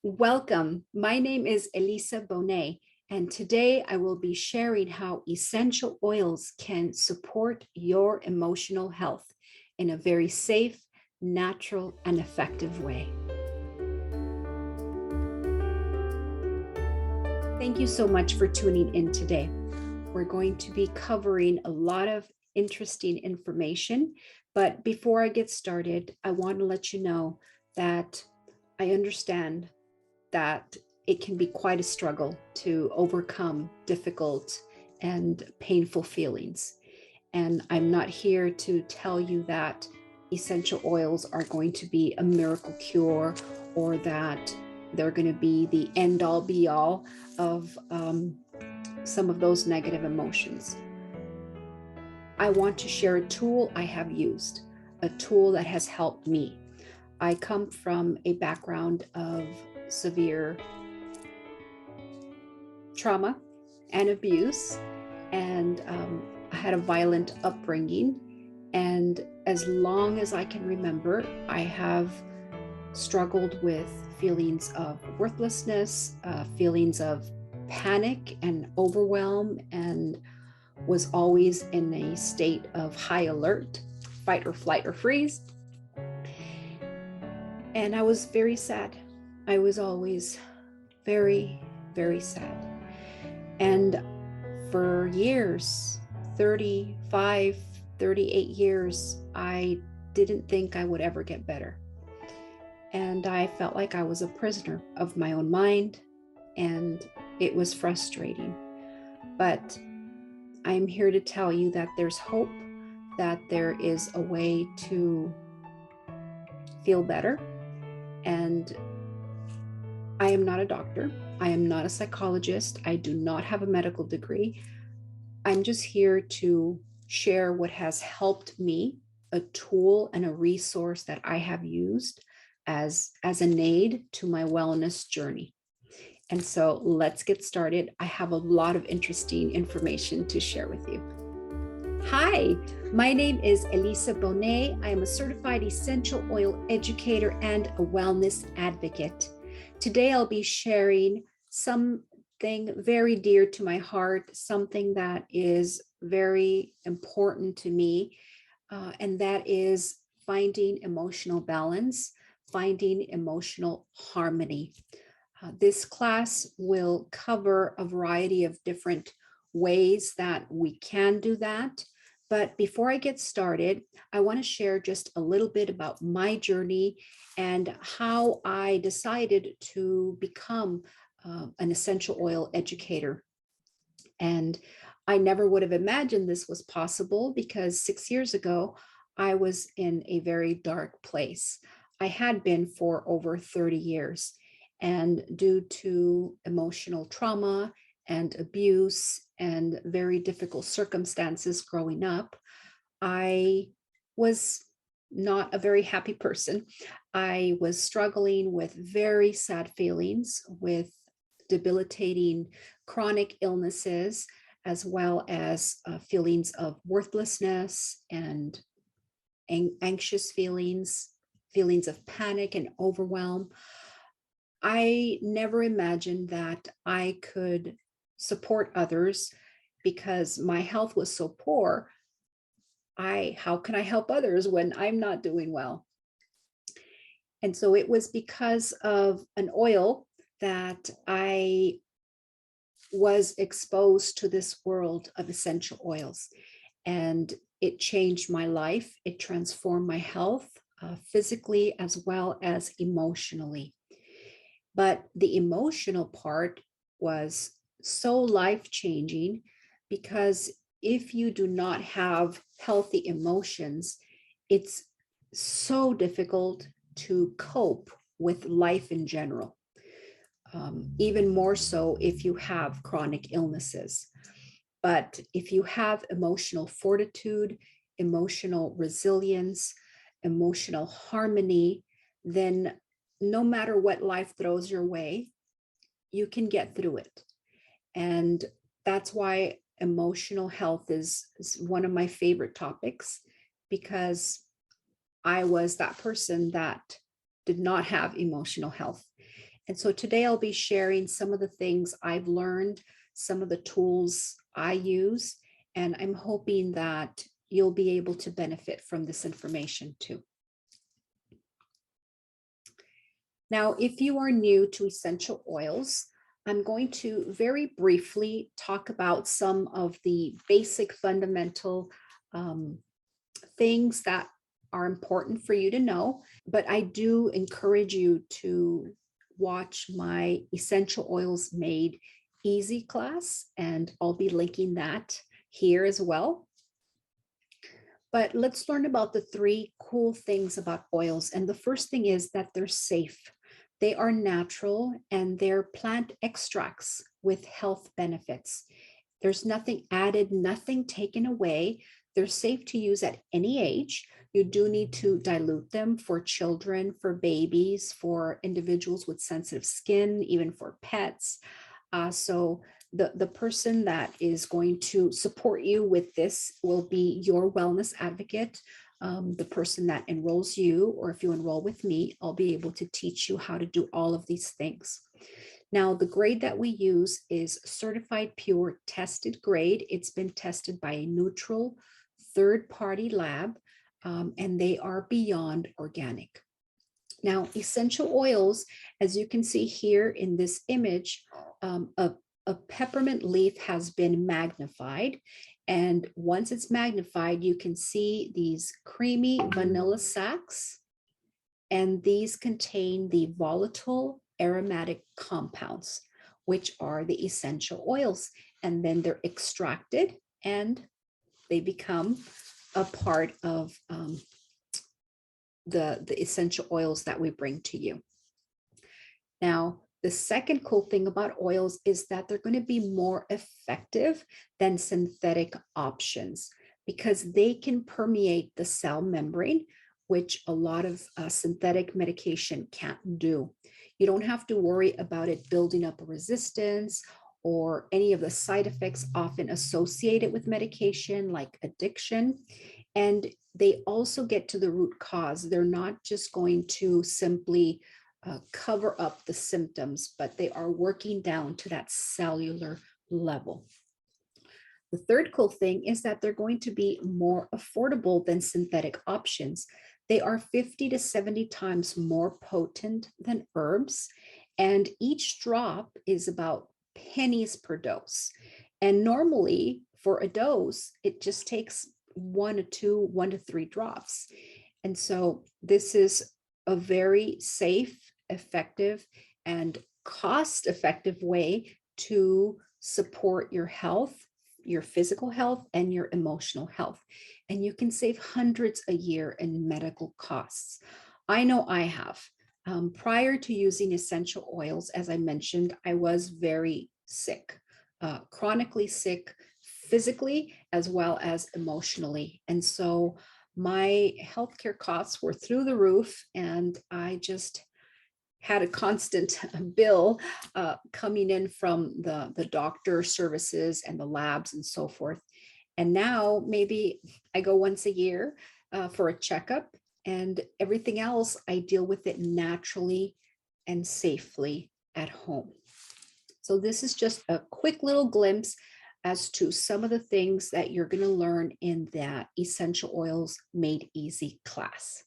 Welcome. My name is Elisa Bonet, and today I will be sharing how essential oils can support your emotional health in a very safe, natural, and effective way. Thank you so much for tuning in today. We're going to be covering a lot of interesting information, but before I get started, I want to let you know that I understand that it can be quite a struggle to overcome difficult and painful feelings. And I'm not here to tell you that essential oils are going to be a miracle cure or that they're going to be the end all be all of some of those negative emotions. I want to share a tool I have used, a tool that has helped me. I come from a background of severe trauma and abuse, and I had a violent upbringing. And as long as I can remember, I have struggled with feelings of worthlessness, feelings of panic and overwhelm, and was always in a state of high alert, fight or flight or freeze. And I was very sad. I was always very, very sad. And for years, 35, 38 years, I didn't think I would ever get better. And I felt like I was a prisoner of my own mind, and it was frustrating. But I'm here to tell you that there's hope, that there is a way to feel better. And I am not a doctor. I am not a psychologist. I do not have a medical degree. I'm just here to share what has helped me, a tool and a resource that I have used as an aid to my wellness journey. And so let's get started. I have a lot of interesting information to share with you. Hi, my name is Elisa Bonet. I am a certified essential oil educator and a wellness advocate. Today, I'll be sharing something very dear to my heart, something that is very important to me, and that is finding emotional balance, finding emotional harmony. This class will cover a variety of different ways that we can do that. But before I get started, I want to share just a little bit about my journey and how I decided to become an essential oil educator. And I never would have imagined this was possible because 6 years ago, I was in a very dark place. I had been for over 30 years. And due to emotional trauma and abuse and very difficult circumstances growing up, I was not a very happy person. I was struggling with very sad feelings, with debilitating chronic illnesses, as well as feelings of worthlessness and anxious feelings, feelings of panic and overwhelm. I never imagined that I could support others because my health was so poor. How can I help others when I'm not doing well? And so it was because of an oil that I was exposed to this world of essential oils. And it changed my life. It transformed my health, physically as well as emotionally. But the emotional part was so life-changing because if you do not have healthy emotions, it's so difficult to cope with life in general. Even more so if you have chronic illnesses. But if you have emotional fortitude, emotional resilience, emotional harmony, then no matter what life throws your way, you can get through it. And that's why emotional health is one of my favorite topics, because I was that person that did not have emotional health. And so today I'll be sharing some of the things I've learned, some of the tools I use, and I'm hoping that you'll be able to benefit from this information too. Now, if you are new to essential oils, I'm going to very briefly talk about some of the basic fundamental things that are important for you to know, but I do encourage you to watch my Essential Oils Made Easy class, and I'll be linking that here as well. But let's learn about the 3 cool things about oils. And the first thing is that they're safe. They are natural and they're plant extracts with health benefits. There's nothing added, nothing taken away. They're safe to use at any age. You do need to dilute them for children, for babies, for individuals with sensitive skin, even for pets. So the person that is going to support you with this will be your wellness advocate, the person that enrolls you, or if you enroll with me, I'll be able to teach you how to do all of these things. Now, the grade that we use is certified pure tested grade. It's been tested by a neutral third-party lab, and they are beyond organic. Now, essential oils, as you can see here in this image, a peppermint leaf has been magnified. And once it's magnified, you can see these creamy vanilla sacs, and these contain the volatile aromatic compounds, which are the essential oils. And then they're extracted and they become a part of the essential oils that we bring to you. Now, the second cool thing about oils is that they're going to be more effective than synthetic options because they can permeate the cell membrane, which a lot of synthetic medication can't do. You don't have to worry about it building up a resistance or any of the side effects often associated with medication like addiction. And they also get to the root cause. They're not just going to simply cover up the symptoms, but they are working down to that cellular level. The third cool thing is that they're going to be more affordable than synthetic options. They are 50 to 70 times more potent than herbs, and each drop is about pennies per dose. And normally for a dose, it just takes 1 to 3 drops. And so this is a very safe, effective, and cost-effective way to support your health, your physical health, and your emotional health. And you can save hundreds a year in medical costs. I know I have. Prior to using essential oils, as I mentioned, I was very sick, chronically sick, physically as well as emotionally. And so my healthcare costs were through the roof, and I just had a constant bill coming in from the doctor services and the labs and so forth. And now maybe I go once a year for a checkup, and everything else I deal with it naturally and safely at home. So this is just a quick little glimpse as to some of the things that you're going to learn in that Essential Oils Made Easy class.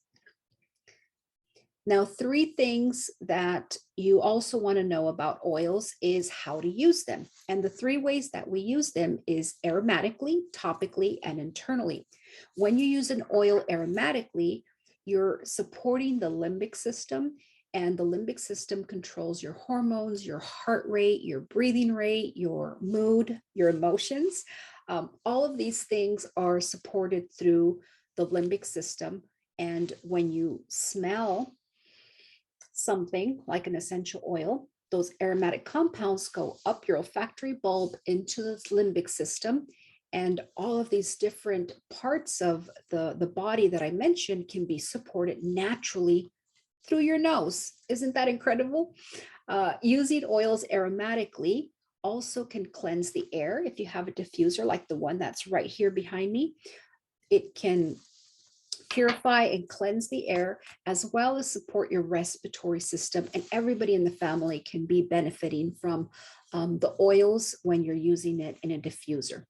Now, 3 things that you also want to know about oils is how to use them. And the 3 ways that we use them is aromatically, topically, and internally. When you use an oil aromatically, you're supporting the limbic system, and the limbic system controls your hormones, your heart rate, your breathing rate, your mood, your emotions. All of these things are supported through the limbic system. And when you smell something like an essential oil, those aromatic compounds go up your olfactory bulb into the limbic system, and all of these different parts of the body that I mentioned can be supported naturally through your nose. Isn't that incredible? Using oils aromatically also can cleanse the air. If you have a diffuser like the one that's right here behind me, it can purify and cleanse the air, as well as support your respiratory system. And everybody in the family can be benefiting from the oils when you're using it in a diffuser.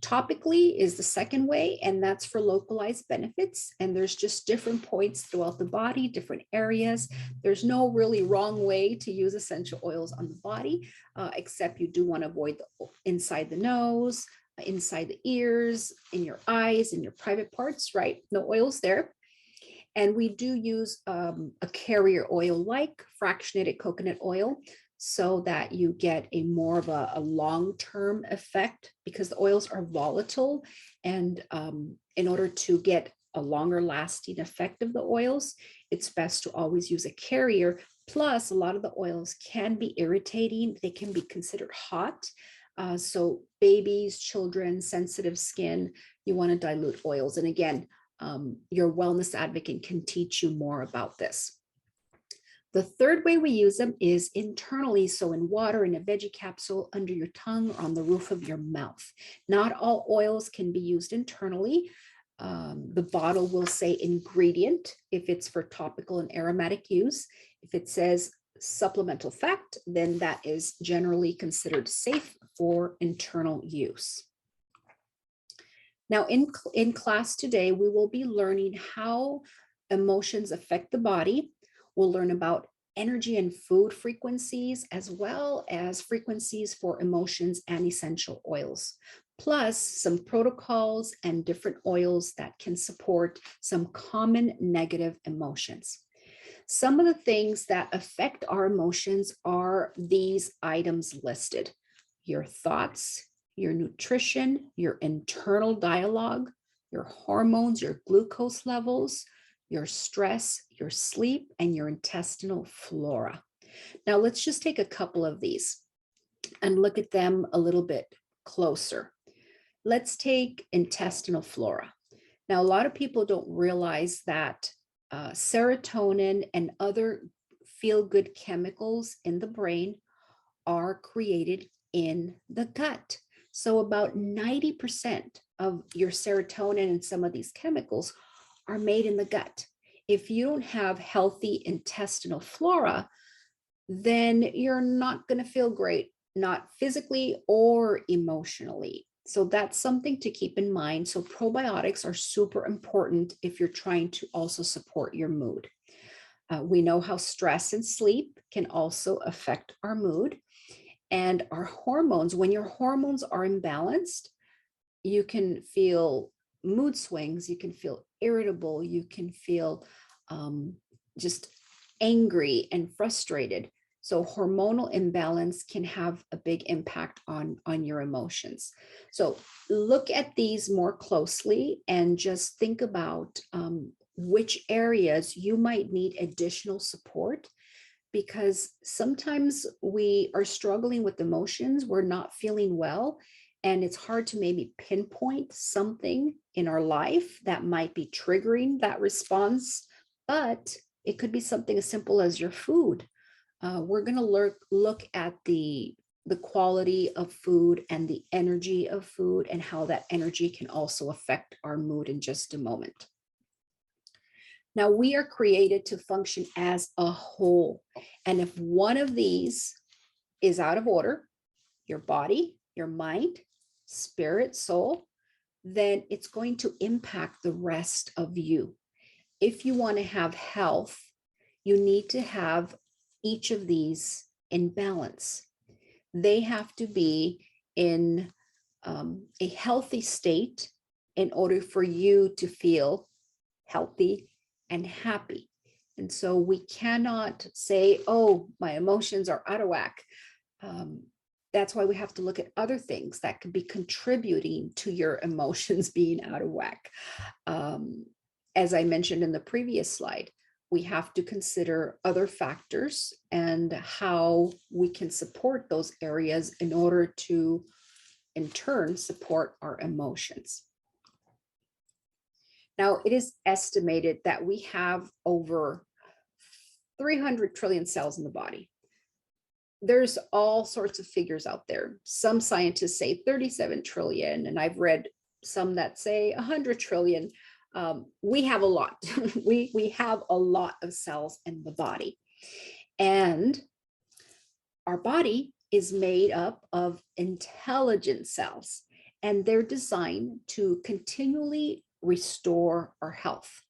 Topically is the second way, and that's for localized benefits. And there's just different points throughout the body, different areas. There's no really wrong way to use essential oils on the body, except you do want to avoid the inside the nose, inside the ears, in your eyes, in your private parts, right? No oils there. And we do use a carrier oil like fractionated coconut oil, so that you get a more of a long-term effect, because the oils are volatile. And in order to get a longer lasting effect of the oils, it's best to always use a carrier. Plus, a lot of the oils can be irritating. They can be considered hot. So babies, children, sensitive skin, you want to dilute oils. And again, your wellness advocate can teach you more about this. The third way we use them is internally, so in water, in a veggie capsule, under your tongue, or on the roof of your mouth. Not all oils can be used internally. The bottle will say ingredient if it's for topical and aromatic use. If it says supplemental fact, then that is generally considered safe for internal use. Now, in class today, we will be learning how emotions affect the body. We'll learn about energy and food frequencies, as well as frequencies for emotions and essential oils, plus some protocols and different oils that can support some common negative emotions. Some of the things that affect our emotions are these items listed: your thoughts, your nutrition, your internal dialogue, your hormones, your glucose levels, your stress, your sleep, and your intestinal flora. Now, let's just take a couple of these and look at them a little bit closer. Let's take intestinal flora. Now, a lot of people don't realize that serotonin and other feel-good chemicals in the brain are created in the gut. So about 90% of your serotonin and some of these chemicals are made in the gut. If you don't have healthy intestinal flora, then you're not going to feel great, not physically or emotionally. So that's something to keep in mind. So probiotics are super important if you're trying to also support your mood. We know how stress and sleep can also affect our mood and our hormones. When your hormones are imbalanced, you can feel mood swings, you can feel irritable, you can feel just angry and frustrated. So hormonal imbalance can have a big impact on your emotions. So look at these more closely and just think about which areas you might need additional support, because sometimes we are struggling with emotions, we're not feeling well, and it's hard to maybe pinpoint something in our life that might be triggering that response, but it could be something as simple as your food. We're going to look at the quality of food and the energy of food and how that energy can also affect our mood in just a moment. Now, we are created to function as a whole. And if one of these is out of order, your body, your mind, spirit, soul, then it's going to impact the rest of you. If you want to have health, you need to have each of these in balance. They have to be in a healthy state in order for you to feel healthy and happy. And so we cannot say, oh, my emotions are out of whack. That's why we have to look at other things that could be contributing to your emotions being out of whack. As I mentioned in the previous slide, we have to consider other factors and how we can support those areas in order to, in turn, support our emotions. Now, it is estimated that we have over 300 trillion cells in the body. There's all sorts of figures out there. Some scientists say 37 trillion, and I've read some that say 100 trillion. We have a lot. we have a lot of cells in the body. And our body is made up of intelligent cells, and they're designed to continually restore our health,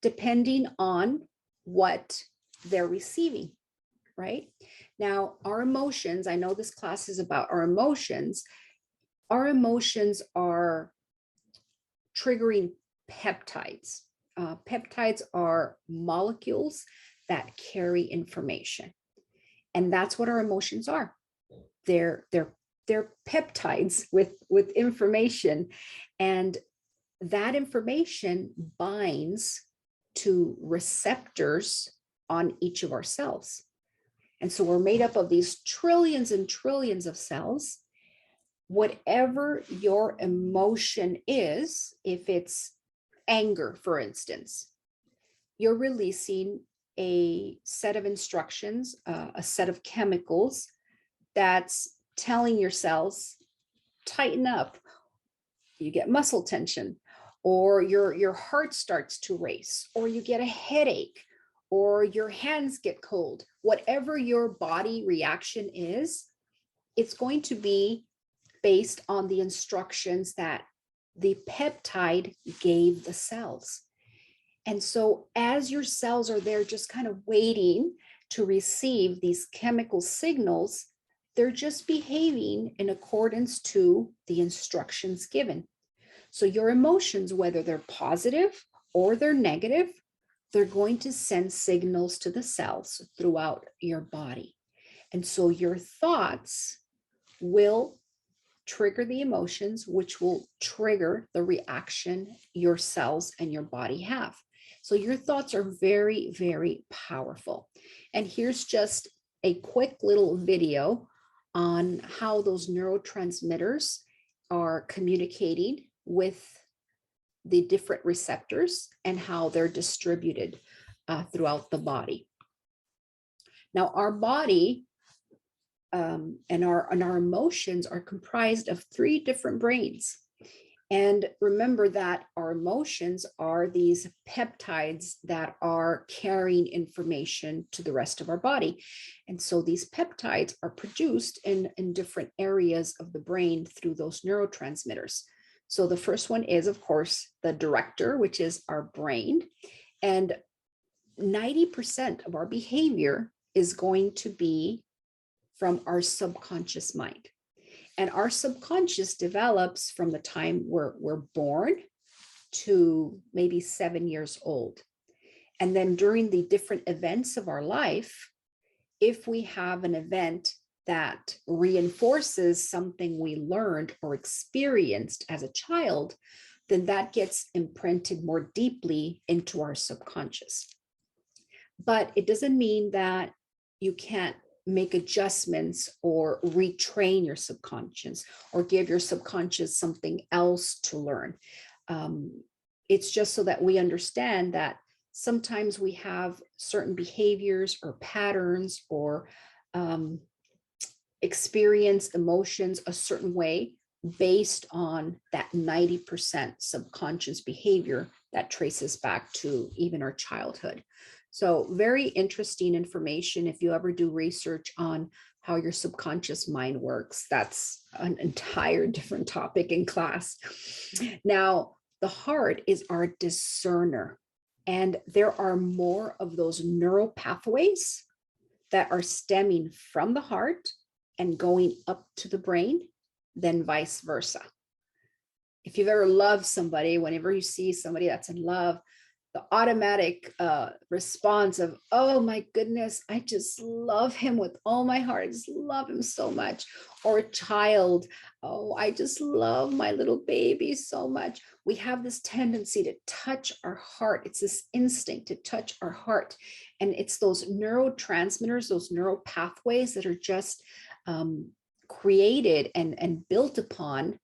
depending on what they're receiving, right? Now, our emotions, I know this class is about our emotions. Our emotions are triggering peptides. Peptides are molecules that carry information. And that's what our emotions are. They're peptides with information. And that information binds to receptors on each of our cells. And so we're made up of these trillions and trillions of cells. Whatever your emotion is, if it's anger, for instance, you're releasing a set of instructions, a set of chemicals that's telling your cells, tighten up. You get muscle tension, or your heart starts to race, or you get a headache, or your hands get cold. Whatever your body reaction is, it's going to be based on the instructions that the peptide gave the cells. And so as your cells are there just kind of waiting to receive these chemical signals, they're just behaving in accordance to the instructions given. So your emotions, whether they're positive or they're negative, they're going to send signals to the cells throughout your body. And so your thoughts will trigger the emotions, which will trigger the reaction your cells and your body have. So your thoughts are very, very powerful. And here's just a quick little video on how those neurotransmitters are communicating with the different receptors and how they're distributed throughout the body. Now, our body and our emotions are comprised of 3 different brains. And remember that our emotions are these peptides that are carrying information to the rest of our body. And so these peptides are produced in different areas of the brain through those neurotransmitters. So the first one is, of course, the director, which is our brain. And 90% of our behavior is going to be from our subconscious mind. And our subconscious develops from the time we're born to maybe 7 years old. And then during the different events of our life, if we have an event that reinforces something we learned or experienced as a child, then that gets imprinted more deeply into our subconscious. But it doesn't mean that you can't make adjustments or retrain your subconscious or give your subconscious something else to learn. It's just so that we understand that sometimes we have certain behaviors or patterns or experience emotions a certain way based on that 90% subconscious behavior that traces back to even our childhood. So very interesting information. If you ever do research on how your subconscious mind works, that's an entire different topic in class. Now, the heart is our discerner, and there are more of those neural pathways that are stemming from the heart and going up to the brain than vice versa. If you've ever loved somebody, whenever you see somebody that's in love, the automatic response of, oh my goodness, I just love him with all my heart. I just love him so much. Or a child, oh, I just love my little baby so much. We have this tendency to touch our heart. It's this instinct to touch our heart. And it's those neurotransmitters, those neural pathways that are just created and built upon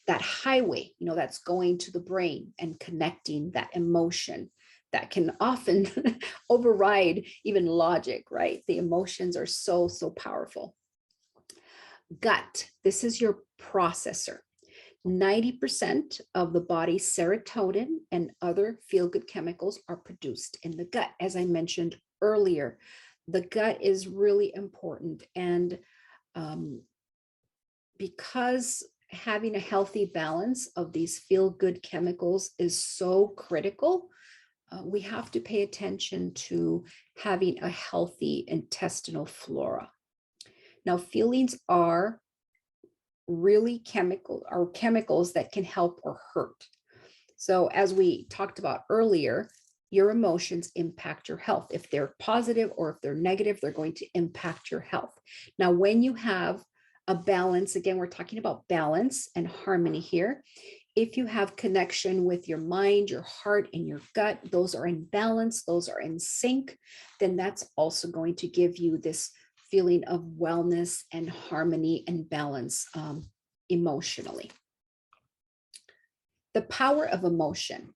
that highway, that's going to the brain and connecting that emotion that can often override even logic, right? The emotions are so, so powerful. Gut, this is your processor. 90% of the body's serotonin and other feel-good chemicals are produced in the gut. As I mentioned earlier, the gut is really important. And because having a healthy balance of these feel-good chemicals is so critical, we have to pay attention to having a healthy intestinal flora. Now, feelings are really chemicals that can help or hurt. So as we talked about earlier, your emotions impact your health. If they're positive or if they're negative, they're going to impact your health. Now, when you have a balance, again, we're talking about balance and harmony here. If you have connection with your mind, your heart, and your gut, those are in balance, those are in sync, then that's also going to give you this feeling of wellness and harmony and balance emotionally. The power of emotion.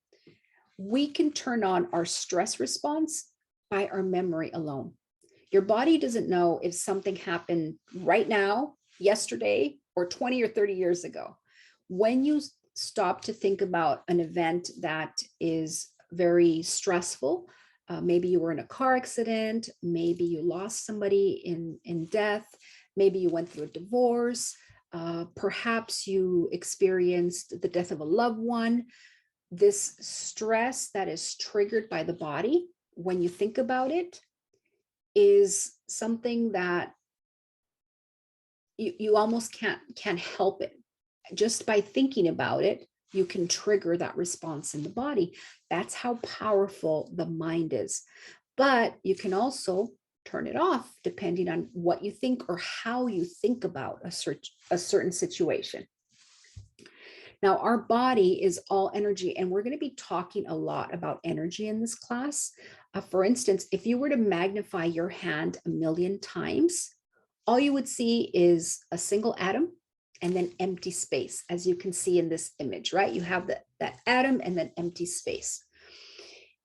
We can turn on our stress response by our memory alone. Your body doesn't know if something happened right now, yesterday, or 20 or 30 years ago. When you stop to think about an event that is very stressful, maybe you were in a car accident, maybe you lost somebody in death, maybe you went through a divorce, perhaps you experienced the death of a loved one. This stress that is triggered by the body, when you think about it, is something that you almost can't help it. Just by thinking about it, you can trigger that response in the body. That's how powerful the mind is. But you can also turn it off depending on what you think or how you think about a certain situation. Now, our body is all energy, and we're going to be talking a lot about energy in this class. For instance, if you were to magnify your hand 1,000,000 times, all you would see is a single atom and then empty space, as you can see in this image, right? You have that atom and then empty space.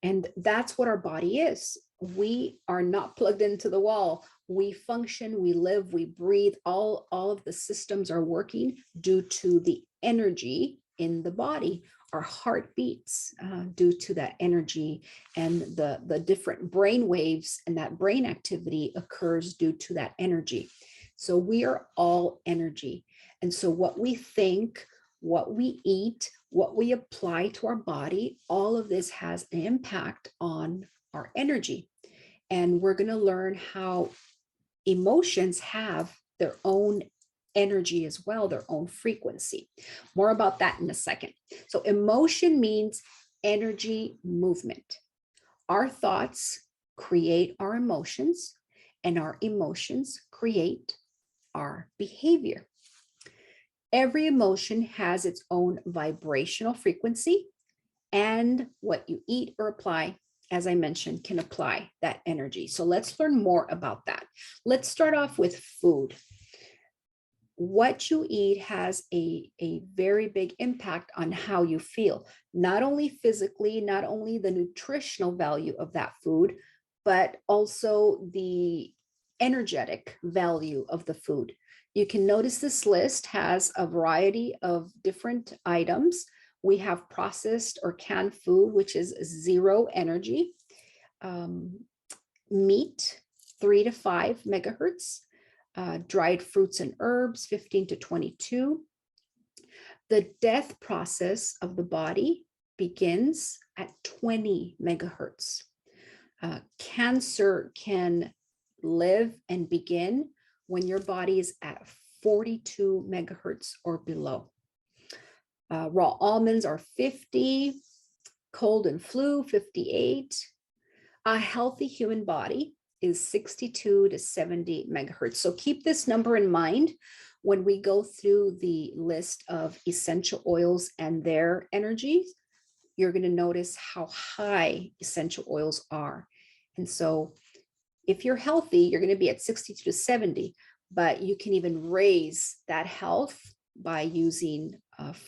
And that's what our body is. We are not plugged into the wall. We function, we live, we breathe. All of the systems are working due to the energy in the body. Our heart beats due to that energy, and the different brain waves and that brain activity occurs due to that energy. So we are all energy. And so what we think, what we eat, what we apply to our body, all of this has an impact on our energy. And we're going to learn how emotions have their own energy as well, their own frequency. More about that in a second. So emotion means energy movement. Our thoughts create our emotions, and our emotions create our behavior. Every emotion has its own vibrational frequency, and what you eat or apply, as I mentioned, can apply that energy. So let's learn more about that. Let's start off with food. What you eat has a very big impact on how you feel, not only physically, not only the nutritional value of that food, but also the energetic value of the food. You can notice this list has a variety of different items. We have processed or canned food, which is 0 energy. Meat, 3 to 5 megahertz. Dried fruits and herbs, 15 to 22. The death process of the body begins at 20 megahertz. Cancer can live and begin when your body is at 42 megahertz or below. Raw almonds are 50, cold and flu, 58. A healthy human body is 62 to 70 megahertz. So keep this number in mind when we go through the list of essential oils and their energies. You're going to notice how high essential oils are. And so if you're healthy, you're going to be at 62 to 70, but you can even raise that health by using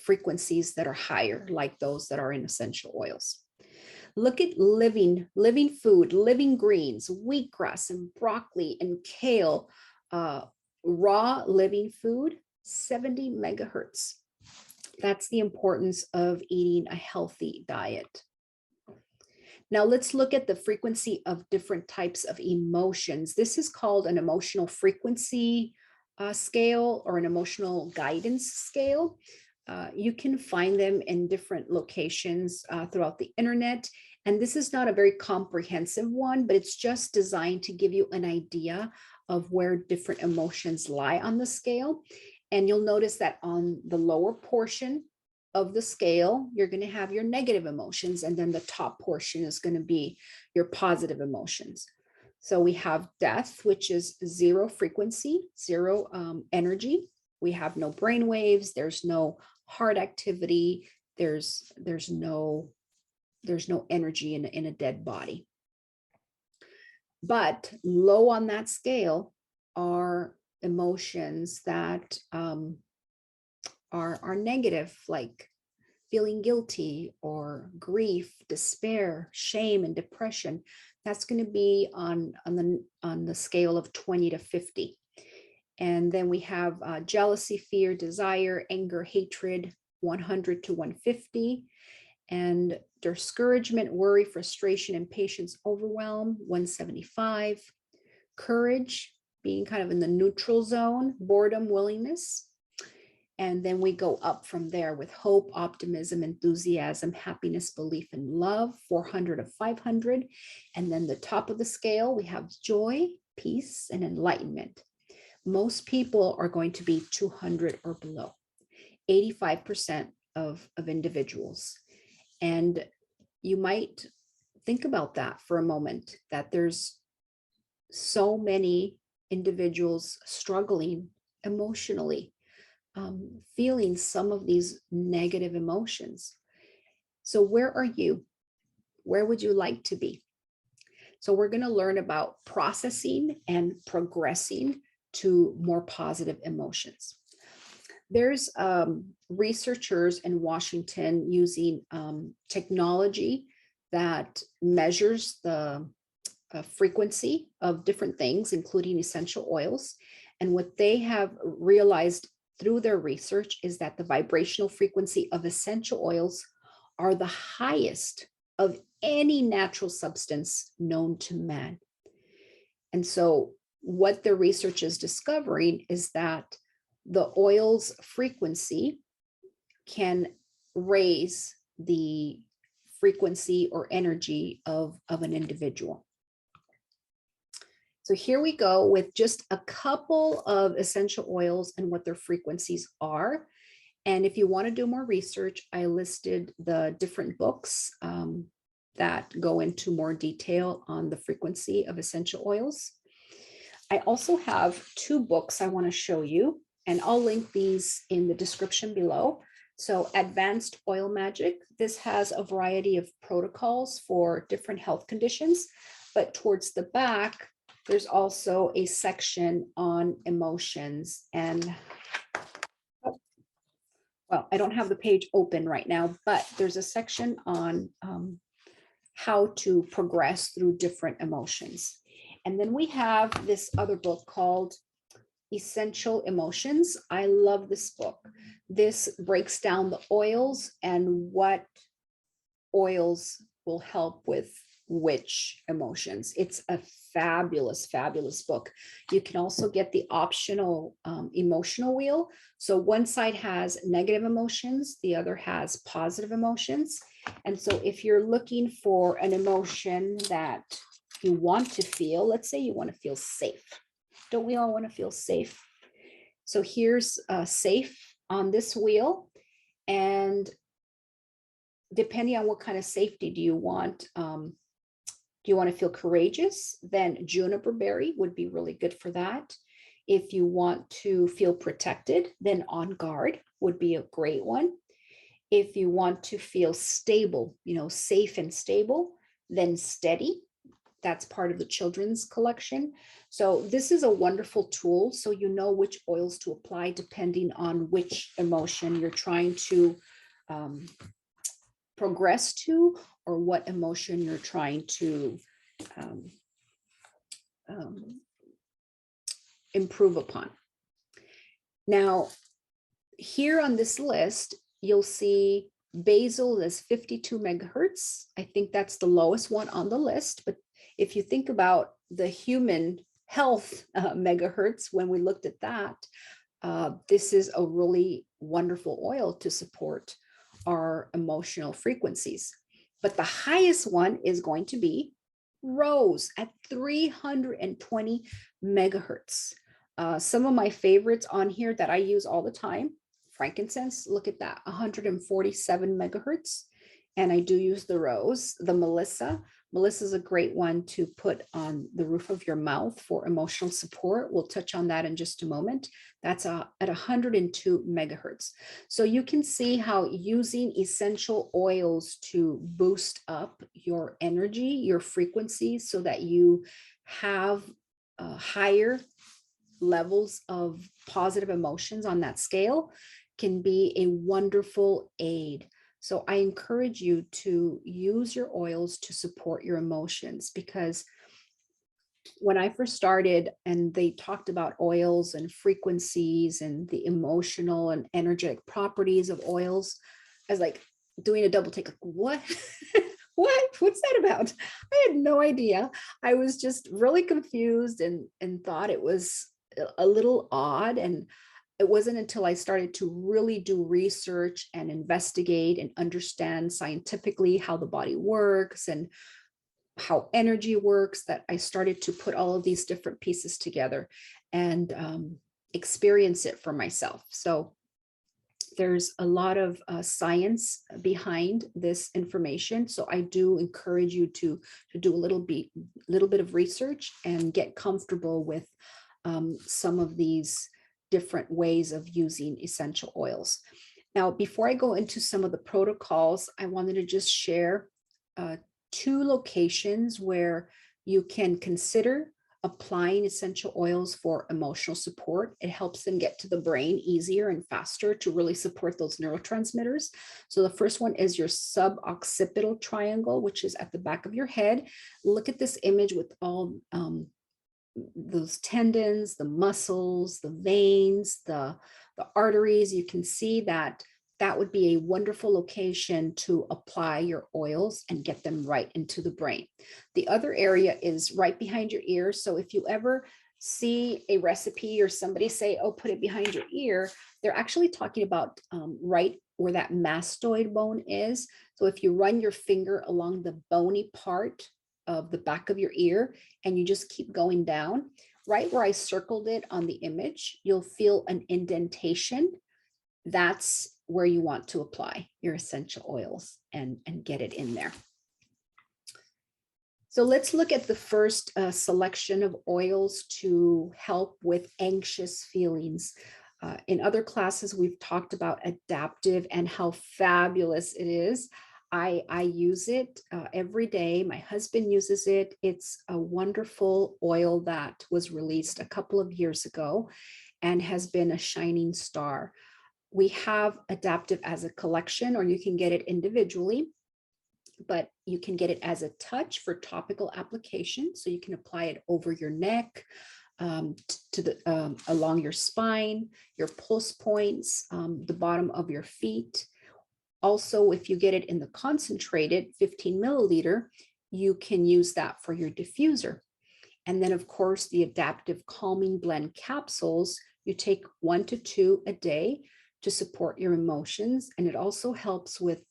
frequencies that are higher, like those that are in essential oils. Look at living food, living greens, wheatgrass and broccoli and kale, raw living food, 70 megahertz. That's the importance of eating a healthy diet. Now let's look at the frequency of different types of emotions. This is called an emotional frequency scale or an emotional guidance scale. You can find them in different locations throughout the internet. And this is not a very comprehensive one, but it's just designed to give you an idea of where different emotions lie on the scale. And you'll notice that on the lower portion of the scale, you're going to have your negative emotions, and then the top portion is going to be your positive emotions. So we have death, which is zero frequency, zero energy. We have no brain waves. There's no heart activity. There's no energy in a dead body. But low on that scale are emotions that are negative, like feeling guilty or grief, despair, shame, and depression. That's going to be on the scale of 20 to 50. And then we have jealousy, fear, desire, anger, hatred, 100 to 150. And discouragement, worry, frustration, impatience, overwhelm, 175. Courage, being kind of in the neutral zone, boredom, willingness. And then we go up from there with hope, optimism, enthusiasm, happiness, belief, and love, 400 of 500. And then the top of the scale, we have joy, peace, and enlightenment. Most people are going to be 200 or below, 85% of individuals. And you might think about that for a moment, that there's so many individuals struggling emotionally, feeling some of these negative emotions. So where are you? Where would you like to be? So we're going to learn about processing and progressing to more positive emotions. There's researchers in Washington using technology that measures the frequency of different things, including essential oils. And what they have realized through their research is that the vibrational frequency of essential oils are the highest of any natural substance known to man. And so what the research is discovering is that the oil's frequency can raise the frequency or energy of an individual. So here we go with just a couple of essential oils and what their frequencies are. And if you want to do more research, I listed the different books that go into more detail on the frequency of essential oils. I also have two books I want to show you, and I'll link these in the description below. So Advanced Oil Magic, this has a variety of protocols for different health conditions, but towards the back, there's also a section on emotions. And, well, I don't have the page open right now, but there's a section on how to progress through different emotions. And then we have this other book called Essential Emotions. I love this book. This breaks down the oils and what oils will help with which emotions. It's a fabulous, fabulous book. You can also get the optional emotional wheel. So one side has negative emotions, the other has positive emotions. And so if you're looking for an emotion that you want to feel, let's say you want to feel safe. Don't we all want to feel safe? So here's safe on this wheel. And depending on what kind of safety do you want to feel courageous? Then juniper berry would be really good for that. If you want to feel protected, then on guard would be a great one. If you want to feel stable, safe and stable, then steady. That's part of the children's collection. So this is a wonderful tool, so you know which oils to apply depending on which emotion you're trying to progress to, or what emotion you're trying to improve upon. Now, here on this list, you'll see basil is 52 megahertz. I think that's the lowest one on the list. But if you think about the human health megahertz, when we looked at that, this is a really wonderful oil to support our emotional frequencies. But the highest one is going to be rose at 320 megahertz. Some of my favorites on here that I use all the time, frankincense, look at that, 147 megahertz. And I do use the rose, the Melissa. Melissa is a great one to put on the roof of your mouth for emotional support. We'll touch on that in just a moment. That's at 102 megahertz. So you can see how using essential oils to boost up your energy, your frequency, so that you have higher levels of positive emotions on that scale can be a wonderful aid. So I encourage you to use your oils to support your emotions, because when I first started and they talked about oils and frequencies and the emotional and energetic properties of oils, I was like doing a double take, like, what? What's that about? I had no idea. I was just really confused and thought it was a little odd. And it wasn't until I started to really do research and investigate and understand scientifically how the body works and how energy works that I started to put all of these different pieces together and experience it for myself. So there's a lot of science behind this information. So I do encourage you to do a little bit of research and get comfortable with some of these different ways of using essential oils. Now, before I go into some of the protocols, I wanted to just share 2 locations where you can consider applying essential oils for emotional support. It helps them get to the brain easier and faster to really support those neurotransmitters. So the first one is your suboccipital triangle, which is at the back of your head. Look at this image with all those tendons, the muscles, the veins, the arteries. You can see that that would be a wonderful location to apply your oils and get them right into the brain. The other area is right behind your ear. So if you ever see a recipe or somebody say, oh, put it behind your ear, they're actually talking about right where that mastoid bone is. So if you run your finger along the bony part of the back of your ear and you just keep going down, right where I circled it on the image, you'll feel an indentation. That's where you want to apply your essential oils and get it in there. So let's look at the first selection of oils to help with anxious feelings. In other classes, we've talked about adaptive and how fabulous it is. I use it every day. My husband uses it. It's a wonderful oil that was released a couple of years ago and has been a shining star. We have adaptive as a collection, or you can get it individually, but you can get it as a touch for topical application. So you can apply it over your neck, along your spine, your pulse points, the bottom of your feet. Also, if you get it in the concentrated 15 milliliter, you can use that for your diffuser. And then, of course, the adaptive calming blend capsules, you take 1 to 2 a day to support your emotions. And it also helps with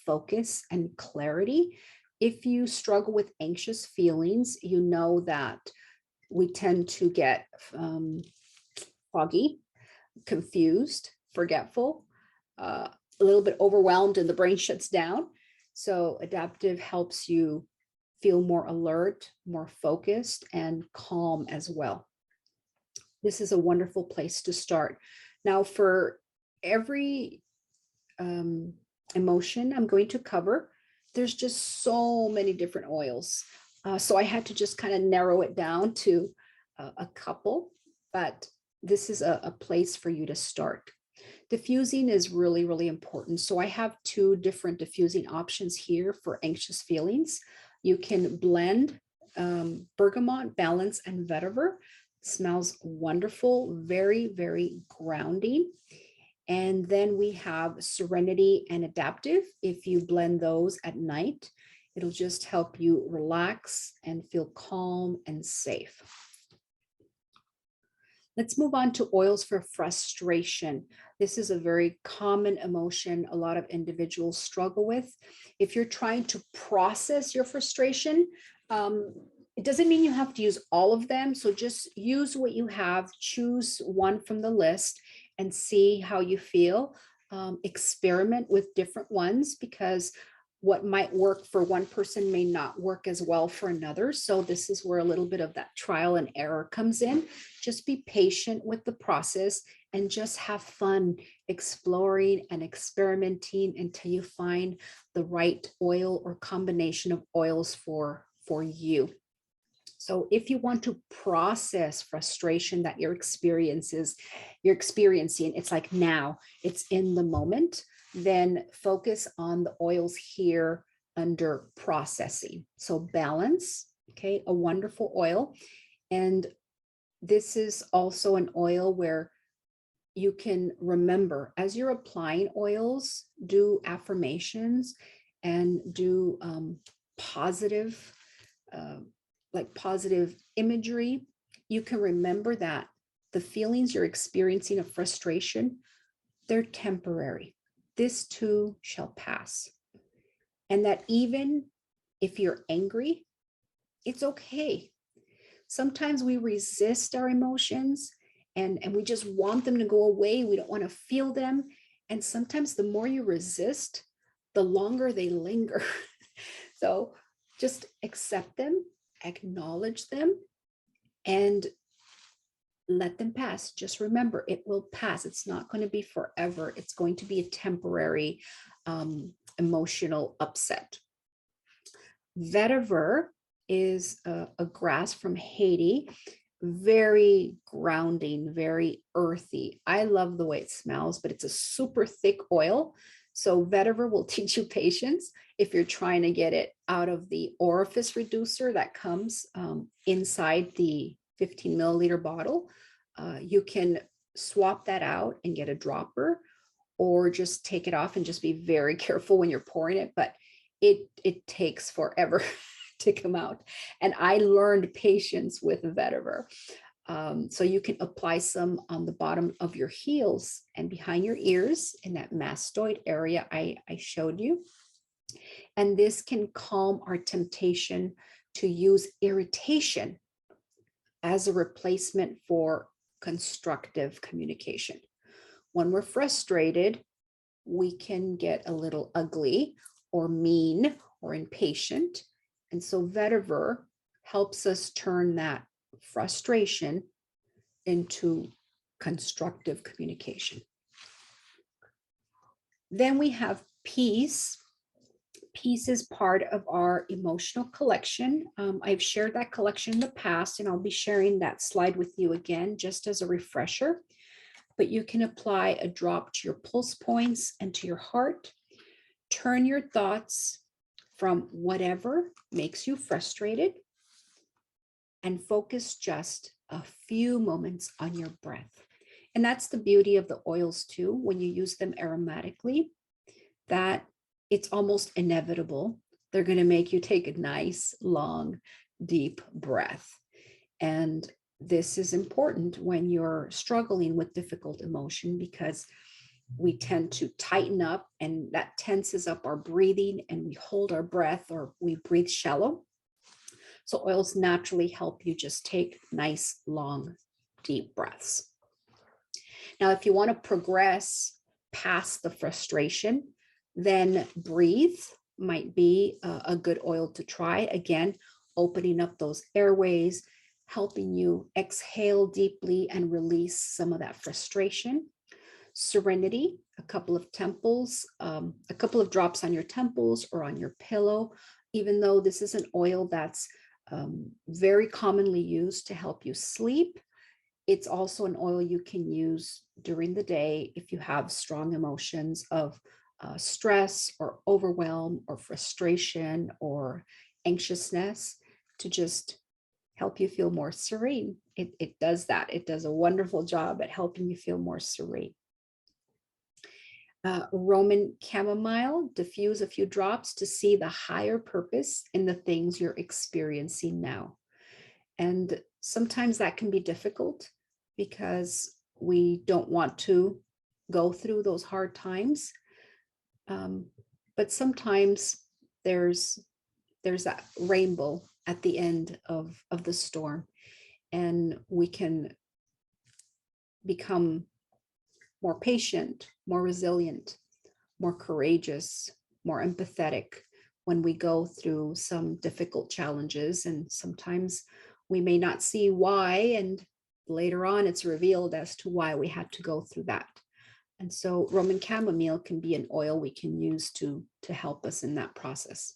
focus and clarity. If you struggle with anxious feelings, you know that we tend to get foggy, confused, forgetful, a little bit overwhelmed, and the brain shuts down. So adaptive helps you feel more alert, more focused, and calm as well. This is a wonderful place to start. Now, for every emotion I'm going to cover, there's just so many different oils. So I had to just kind of narrow it down to a couple, but this is a place for you to start. Diffusing is really, really important. So I have 2 different diffusing options here for anxious feelings. You can blend bergamot, balance, and vetiver. It smells wonderful, very, very grounding. And then we have Serenity and Adaptive. If you blend those at night, it'll just help you relax and feel calm and safe. Let's move on to oils for frustration. This is a very common emotion a lot of individuals struggle with. If you're trying to process your frustration, it doesn't mean you have to use all of them. So just use what you have, choose one from the list and see how you feel. Experiment with different ones, because what might work for one person may not work as well for another. So this is where a little bit of that trial and error comes in. Just be patient with the process and just have fun exploring and experimenting until you find the right oil or combination of oils for you. So if you want to process frustration that you're experiencing, it's like now, it's in the moment, then focus on the oils here under processing. So balance, okay, a wonderful oil. And this is also an oil where you can remember as you're applying oils, do affirmations and do positive imagery. You can remember that the feelings you're experiencing of frustration, they're temporary. This too shall pass. And that even if you're angry, it's okay. Sometimes we resist our emotions and we just want them to go away. We don't want to feel them. And sometimes the more you resist, the longer they linger. So just accept them, acknowledge them, and let them pass. Just remember, it will pass. It's not going to be forever. It's going to be a temporary emotional upset. Vetiver is a grass from Haiti, very grounding, very earthy. I love the way it smells, but it's a super thick oil. So vetiver will teach you patience if you're trying to get it out of the orifice reducer that comes inside the 15 milliliter bottle. You can swap that out and get a dropper, or just take it off and just be very careful when you're pouring it. But it takes forever to come out. And I learned patience with vetiver. So you can apply some on the bottom of your heels and behind your ears in that mastoid area I showed you. And this can calm our temptation to use irritation as a replacement for constructive communication. When we're frustrated, we can get a little ugly or mean or impatient. And so vetiver helps us turn that frustration into constructive communication. Then we have peace. Peace is part of our emotional collection. I've shared that collection in the past, and I'll be sharing that slide with you again, just as a refresher. But you can apply a drop to your pulse points and to your heart. Turn your thoughts from whatever makes you frustrated and focus just a few moments on your breath. And that's the beauty of the oils too, when you use them aromatically, that it's almost inevitable. They're going to make you take a nice, long, deep breath. And this is important when you're struggling with difficult emotion, because we tend to tighten up, and that tenses up our breathing, and we hold our breath or we breathe shallow. So oils naturally help you just take nice, long, deep breaths. Now, if you want to progress past the frustration, then breathe might be a good oil to try. Again, opening up those airways, helping you exhale deeply and release some of that frustration. Serenity, a couple of drops on your temples or on your pillow, even though this is an oil that's very commonly used to help you sleep. It's also an oil you can use during the day if you have strong emotions of stress or overwhelm or frustration or anxiousness, to just help you feel more serene. It does that. It does a wonderful job at helping you feel more serene. Roman chamomile, diffuse a few drops to see the higher purpose in the things you're experiencing now. And sometimes that can be difficult because we don't want to go through those hard times. But sometimes there's that rainbow at the end of the storm, and we can become more patient, more resilient, more courageous, more empathetic when we go through some difficult challenges. And sometimes we may not see why, and later on it's revealed as to why we had to go through that. And so Roman chamomile can be an oil we can use to help us in that process.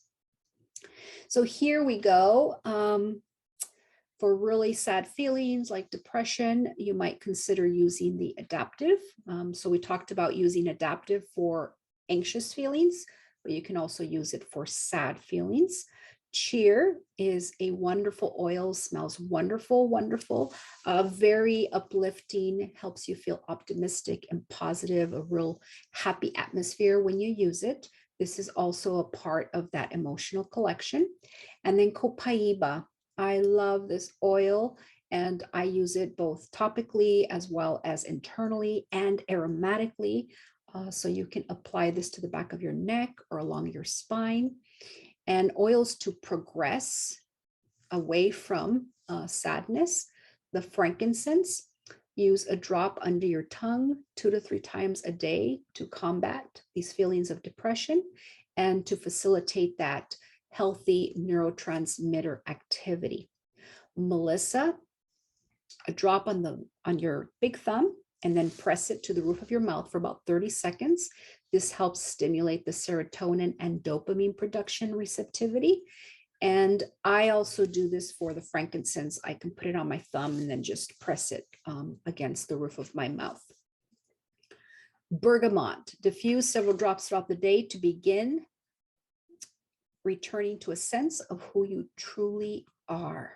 So here we go. For really sad feelings like depression, you might consider using the adaptive. So we talked about using adaptive for anxious feelings, but you can also use it for sad feelings. Cheer is a wonderful oil, smells wonderful, wonderful, very uplifting, helps you feel optimistic and positive, a real happy atmosphere when you use it. This is also a part of that emotional collection. And then Copaiba. I love this oil, and I use it both topically as well as internally and aromatically. So you can apply this to the back of your neck or along your spine. And oils to progress away from sadness. The frankincense, use a drop under your tongue 2 to 3 times a day to combat these feelings of depression and to facilitate that healthy neurotransmitter activity. Melissa, a drop on your big thumb, and then press it to the roof of your mouth for about 30 seconds. This helps stimulate the serotonin and dopamine production receptivity. And I also do this for the frankincense. I can put it on my thumb and then just press it against the roof of my mouth. Bergamot, diffuse several drops throughout the day to begin returning to a sense of who you truly are.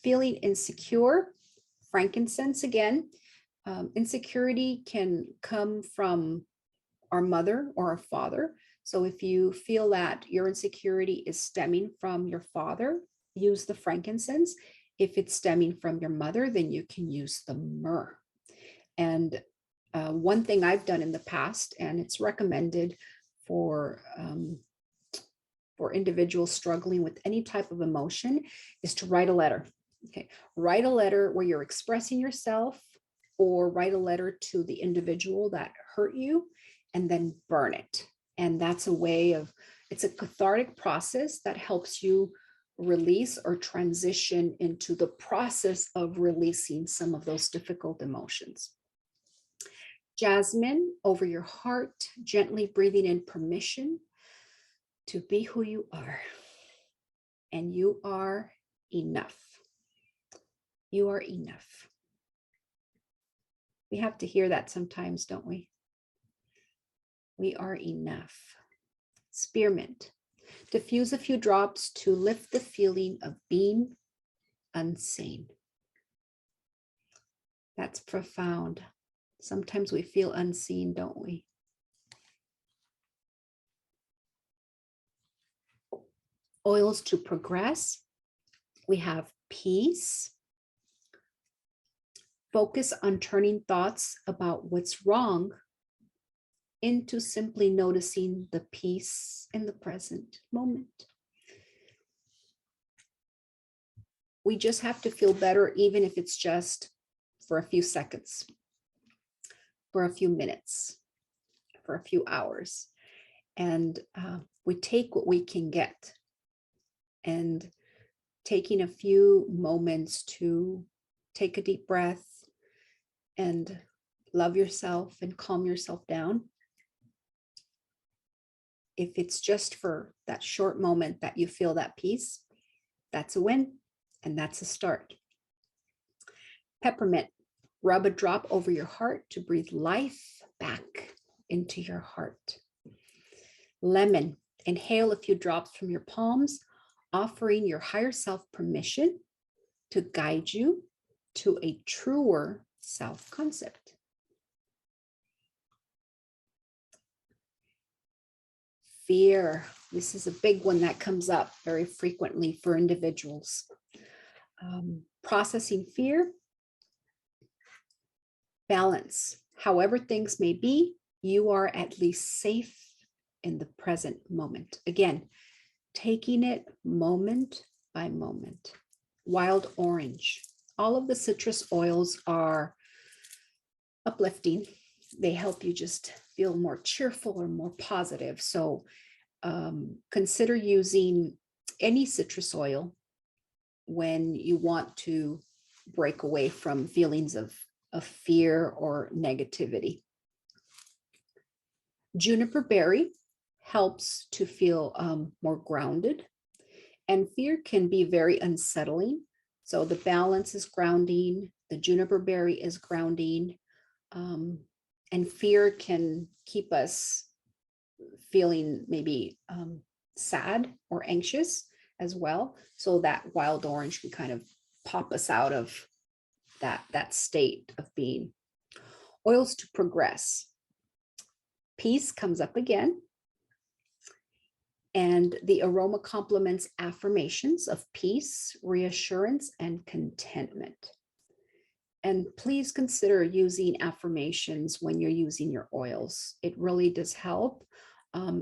Feeling insecure, frankincense again. Insecurity can come from our mother or our father. So if you feel that your insecurity is stemming from your father, use the frankincense. If it's stemming from your mother, then you can use the myrrh. And one thing I've done in the past, and it's recommended for individuals struggling with any type of emotion, is to write a letter. Okay, write a letter where you're expressing yourself, or write a letter to the individual that hurt you, and then burn it. And that's a way of, it's a cathartic process that helps you release or transition into the process of releasing some of those difficult emotions. Jasmine, over your heart, gently breathing in permission to be who you are. And you are enough. You are enough. We have to hear that sometimes, don't we? We are enough. Spearmint, diffuse a few drops to lift the feeling of being unseen. That's profound. Sometimes we feel unseen, don't we? Oils to progress. We have peace. Focus on turning thoughts about what's wrong into simply noticing the peace in the present moment. We just have to feel better, even if it's just for a few seconds, for a few minutes, for a few hours. And we take what we can get. And taking a few moments to take a deep breath and love yourself and calm yourself down. If it's just for that short moment that you feel that peace, that's a win, and that's a start. Peppermint, rub a drop over your heart to breathe life back into your heart. Lemon, inhale a few drops from your palms, offering your higher self permission to guide you to a truer self-concept. fear. This is a big one that comes up very frequently for individuals. Processing fear, balance. However things may be, you are at least safe in the present moment. Again, taking it moment by moment. Wild orange. All of the citrus oils are uplifting. They help you just feel more cheerful or more positive. So consider using any citrus oil when you want to break away from feelings of fear or negativity. Juniper berry helps to feel more grounded, and fear can be very unsettling. So the balance is grounding, the juniper berry is grounding, and fear can keep us feeling maybe sad or anxious as well. So that wild orange can kind of pop us out of that state of being. Oils to progress. Peace comes up again. And the aroma complements affirmations of peace, reassurance, and contentment. And please consider using affirmations when you're using your oils. It really does help.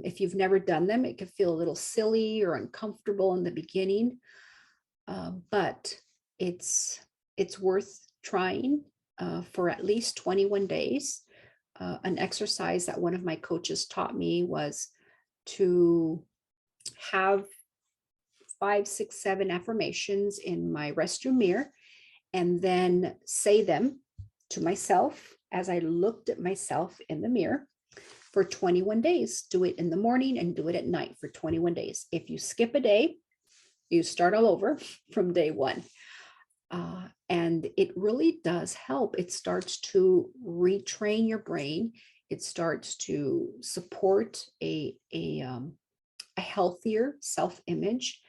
If you've never done them, it can feel a little silly or uncomfortable in the beginning, but it's worth trying for at least 21 days. An exercise that one of my coaches taught me was to have 5, 6, 7 affirmations in my restroom mirror and then say them to myself as I looked at myself in the mirror for 21 days. Do it in the morning and do it at night for 21 days. If you skip a day, you start all over from day one. And it really does help. It starts to retrain your brain. It starts to support a healthier self-image.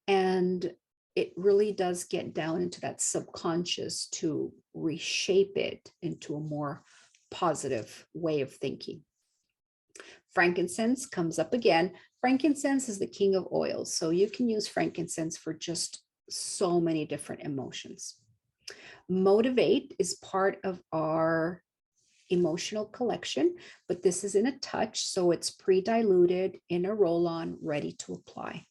And it really does get down into that subconscious to reshape it into a more positive way of thinking. Frankincense comes up again. Frankincense is the king of oils. So you can use frankincense for just so many different emotions. Motivate is part of our emotional collection, but this is in a touch, so it's pre-diluted in a roll-on, ready to apply.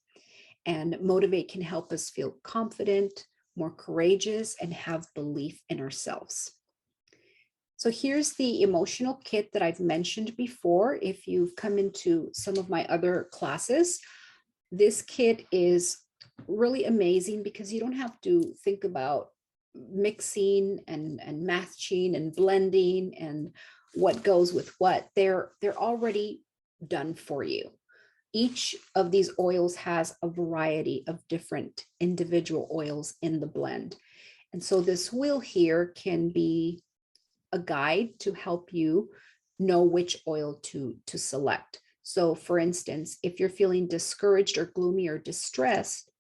And Motivate can help us feel confident, more courageous, and have belief in ourselves. So here's the emotional kit that I've mentioned before. If you've come into some of my other classes, this kit is really amazing because you don't have to think about mixing and matching and blending and what goes with what. They're already done for you. Each of these oils has a variety of different individual oils in the blend. And so this wheel here can be a guide to help you know which oil to select. So for instance, if you're feeling discouraged or gloomy or distressed,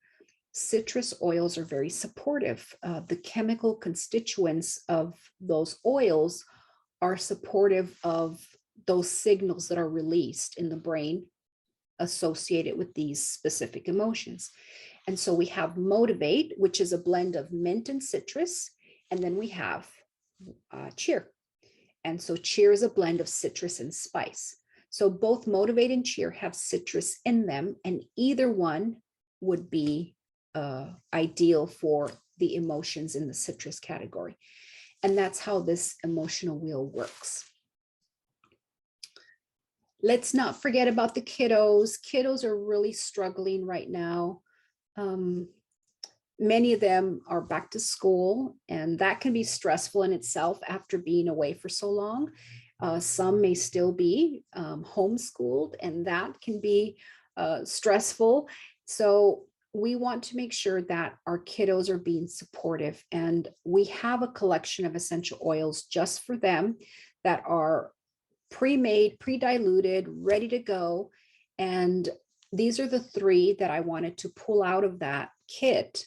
citrus oils are very supportive. The chemical constituents of those oils are supportive of those signals that are released in the brain associated with these specific emotions. And so we have Motivate, which is a blend of mint and citrus. And then we have Cheer. And so Cheer is a blend of citrus and spice. So both Motivate and Cheer have citrus in them, and either one would be ideal for the emotions in the citrus category. And that's how this emotional wheel works. Let's not forget about the kiddos. Kiddos are really struggling right now. Many of them are back to school, and that can be stressful in itself after being away for so long. Some may still be homeschooled, and that can be stressful. So we want to make sure that our kiddos are being supportive, and we have a collection of essential oils just for them that are pre-made, pre-diluted, ready to go. And these are the 3 that I wanted to pull out of that kit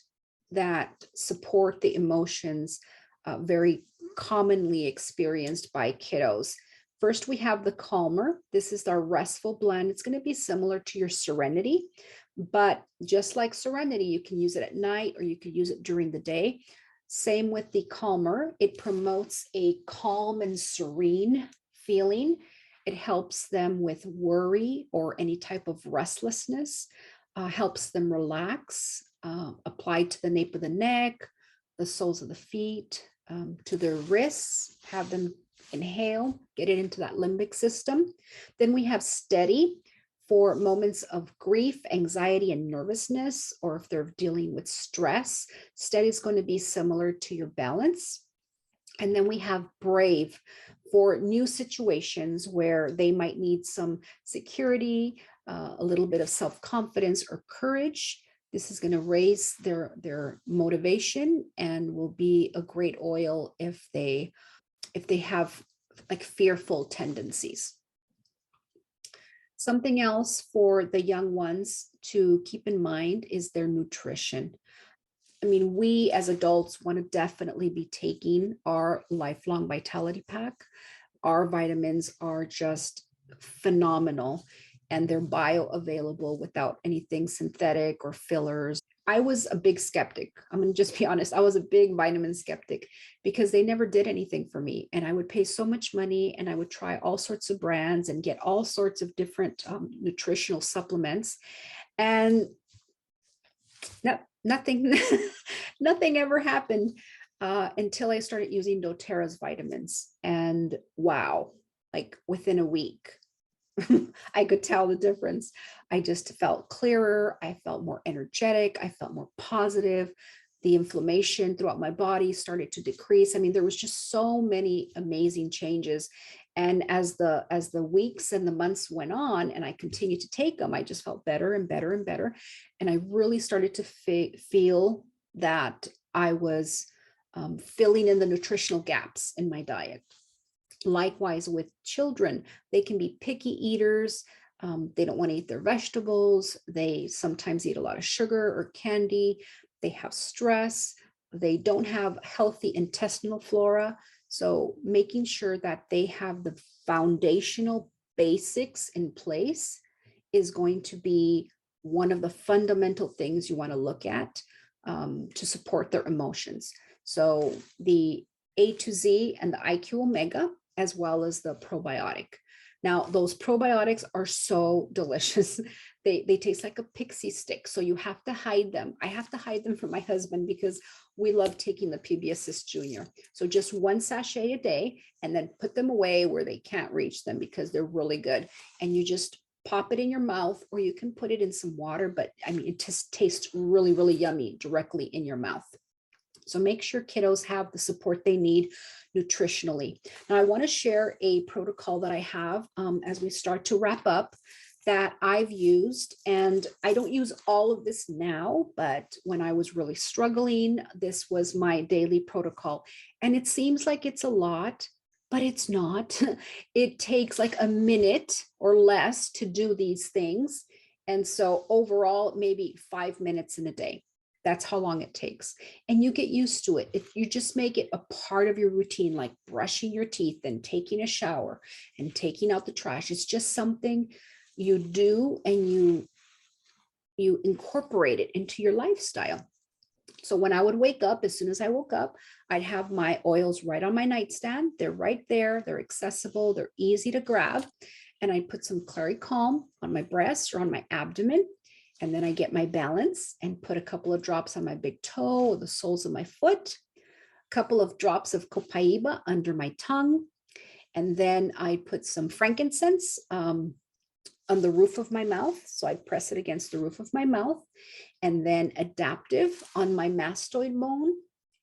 that support the emotions very commonly experienced by kiddos. First, we have the calmer. This is our restful blend. It's going to be similar to your serenity, but just like serenity, you can use it at night or you could use it during the day. Same with the calmer. It promotes a calm and serene feeling. It helps them with worry or any type of restlessness, helps them relax, applied to the nape of the neck, the soles of the feet, to their wrists, have them inhale, get it into that limbic system. Then we have steady for moments of grief, anxiety, and nervousness, or if they're dealing with stress. Steady is going to be similar to your balance. And then we have brave for new situations where they might need some security, a little bit of self-confidence or courage. This is going to raise their motivation and will be a great oil if they have like fearful tendencies. Something else for the young ones to keep in mind is their nutrition. I mean, we as adults want to definitely be taking our lifelong vitality pack. Our vitamins are just phenomenal and they're bioavailable without anything synthetic or fillers. I was a big skeptic. I'm going to just be honest. I was a big vitamin skeptic because they never did anything for me. And I would pay so much money and I would try all sorts of brands and get all sorts of different nutritional supplements. And nothing, nothing ever happened until I started using doTERRA's vitamins. And wow, like within a week, I could tell the difference. I just felt clearer. I felt more energetic. I felt more positive. The inflammation throughout my body started to decrease. I mean, there was just so many amazing changes. And as the weeks and the months went on and I continued to take them, I just felt better and better and better. And I really started to feel that I was filling in the nutritional gaps in my diet. Likewise with children, they can be picky eaters. They don't want to eat their vegetables. They sometimes eat a lot of sugar or candy. They have stress. They don't have healthy intestinal flora. So making sure that they have the foundational basics in place is going to be one of the fundamental things you want to look at to support their emotions. So the A to Z and the IQ Omega, as well as the probiotic. Now, those probiotics are so delicious. They taste like a pixie stick, so you have to hide them. I have to hide them from my husband because we love taking the PB Assist Junior. So just one sachet a day and then put them away where they can't reach them because they're really good. And you just pop it in your mouth or you can put it in some water, but I mean, it just tastes really, really yummy directly in your mouth. So make sure kiddos have the support they need nutritionally. Now, I want to share a protocol that I have as we start to wrap up that I've used. And I don't use all of this now, but when I was really struggling, this was my daily protocol. And it seems like it's a lot, but it's not. It takes like a minute or less to do these things. And so overall, maybe 5 minutes in a day. That's how long it takes. And you get used to it. If you just make it a part of your routine, like brushing your teeth and taking a shower and taking out the trash, it's just something you do and you incorporate it into your lifestyle. So when I would wake up, as soon as I woke up, I'd have my oils right on my nightstand. They're right there. They're accessible. They're easy to grab. And I put some Clary Calm on my breast or on my abdomen. And then I get my balance and put a couple of drops on my big toe or the soles of my foot, a couple of drops of Copaiba under my tongue. And then I put some frankincense on the roof of my mouth. So I press it against the roof of my mouth, and then adaptive on my mastoid bone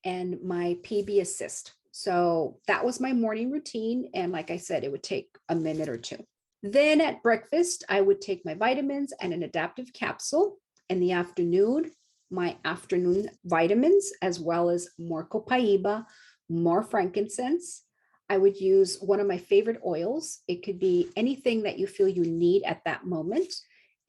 and my PB Assist. So that was my morning routine. And like I said, it would take a minute or two. Then at breakfast, I would take my vitamins and an adaptive capsule. In the afternoon, my afternoon vitamins, as well as more Copaiba, more frankincense. I would use one of my favorite oils. It could be anything that you feel you need at that moment.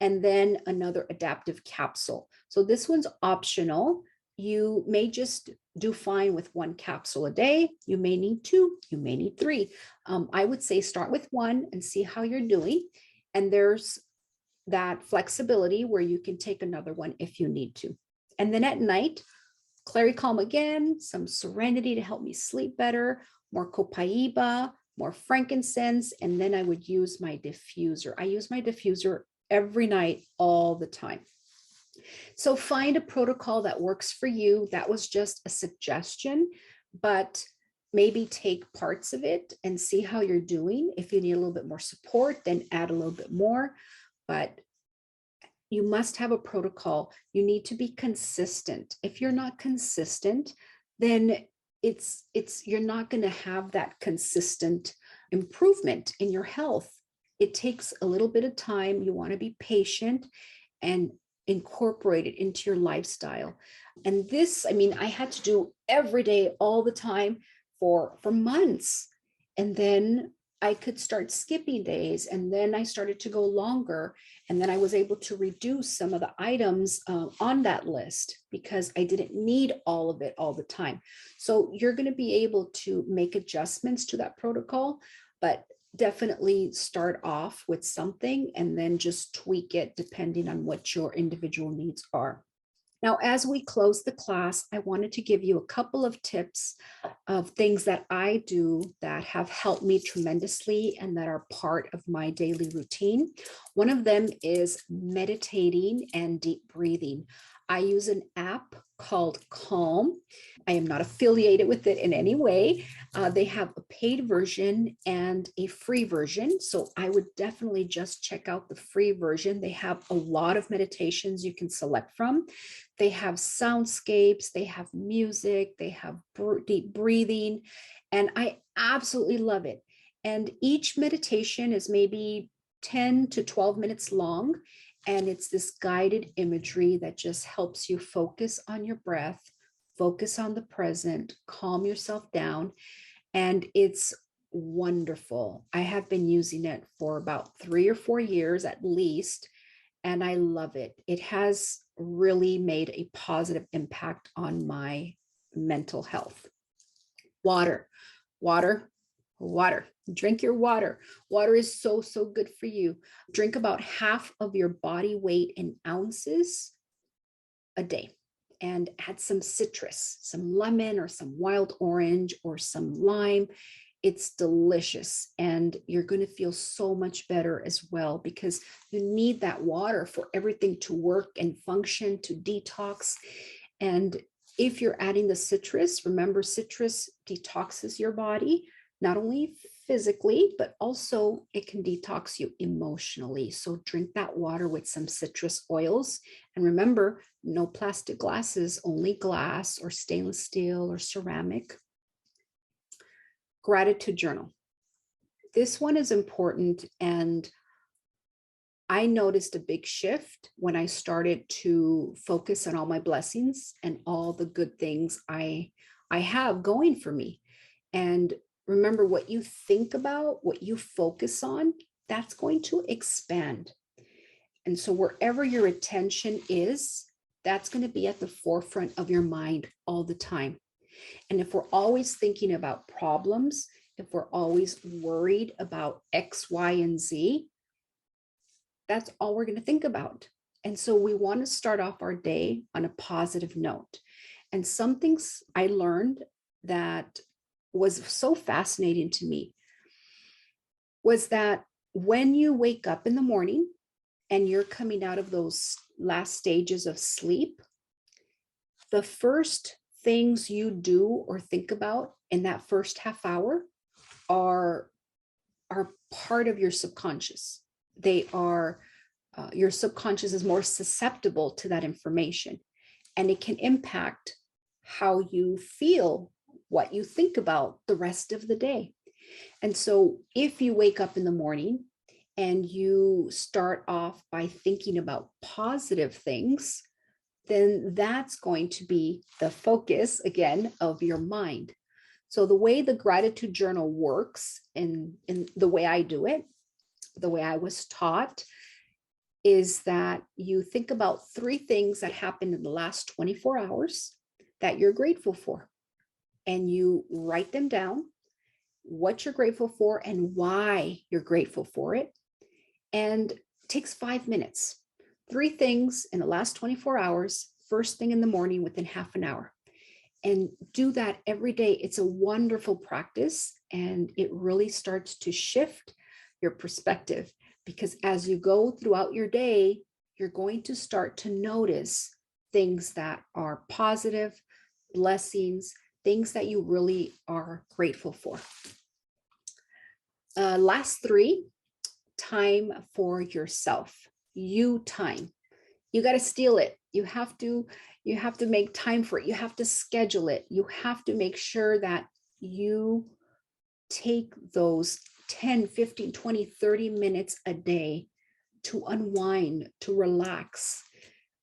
And then another adaptive capsule. So this one's optional. you may just do fine with 1 capsule a day. You may need 2, you may need 3. I would say start with 1 and see how you're doing. And there's that flexibility where you can take another one if you need to. And then at night, Clary Calm again, some serenity to help me sleep better, more Copaiba, more frankincense, and then I would use my diffuser. I use my diffuser every night, all the time. So find a protocol that works for you. That was just a suggestion, but maybe take parts of it and see how you're doing. If you need a little bit more support, then add a little bit more. But you must have a protocol. You need to be consistent. If you're not consistent, then you're not going to have that consistent improvement in your health. It takes a little bit of time. You want to be patient and incorporate it into your lifestyle. And this, I mean, I had to do every day, all the time for months. And then I could start skipping days, and then I started to go longer. And then I was able to reduce some of the items on that list because I didn't need all of it all the time. So you're going to be able to make adjustments to that protocol, but definitely start off with something and then just tweak it depending on what your individual needs are. Now, as we close the class, I wanted to give you a couple of tips of things that I do that have helped me tremendously and that are part of my daily routine. One of them is meditating and deep breathing. I use an app called Calm. I am not affiliated with it in any way. They have a paid version and a free version. So I would definitely just check out the free version. They have a lot of meditations you can select from. They have soundscapes, they have music, they have deep breathing, and I absolutely love it. And each meditation is maybe 10 to 12 minutes long. And it's this guided imagery that just helps you focus on your breath, focus on the present, calm yourself down. And it's wonderful. I have been using it for about 3 or 4 years at least, and I love it. It has really made a positive impact on my mental health. Water, water, water. Drink your water. Water is so, so good for you. Drink about half of your body weight in ounces a day, and add some citrus, some lemon or some wild orange or some lime. It's delicious, and you're going to feel so much better as well because you need that water for everything to work and function, to detox. And if you're adding the citrus, remember citrus detoxes your body, not only physically, but also it can detox you emotionally. So drink that water with some citrus oils. And remember, no plastic glasses, only glass or stainless steel or ceramic. Gratitude journal. This one is important, and I noticed a big shift when I started to focus on all my blessings and all the good things I have going for me. And remember, what you think about, what you focus on, that's going to expand. And so wherever your attention is, that's going to be at the forefront of your mind all the time. And if we're always thinking about problems, if we're always worried about X, Y, and Z, that's all we're going to think about. And so we want to start off our day on a positive note. And some things I learned that was so fascinating to me was that when you wake up in the morning and you're coming out of those last stages of sleep, the first things you do or think about in that first half hour are part of your subconscious. They are, your subconscious is more susceptible to that information, and it can impact how you feel, what you think about the rest of the day. And so if you wake up in the morning and you start off by thinking about positive things, then that's going to be the focus again of your mind. So the way the gratitude journal works, in the way I do it, the way I was taught, is that you think about 3 things that happened in the last 24 hours. that you're grateful for. And you write them down, what you're grateful for and why you're grateful for it. And it takes 5 minutes. 3 things in the last 24 hours, first thing in the morning within half an hour. And do that every day. It's a wonderful practice, and it really starts to shift your perspective, because as you go throughout your day, you're going to start to notice things that are positive, blessings, things that you really are grateful for. Last 3, time for yourself. You time. You got to steal it. You have to make time for it. You have to schedule it. You have to make sure that you take those 10, 15, 20, 30 minutes a day to unwind, to relax.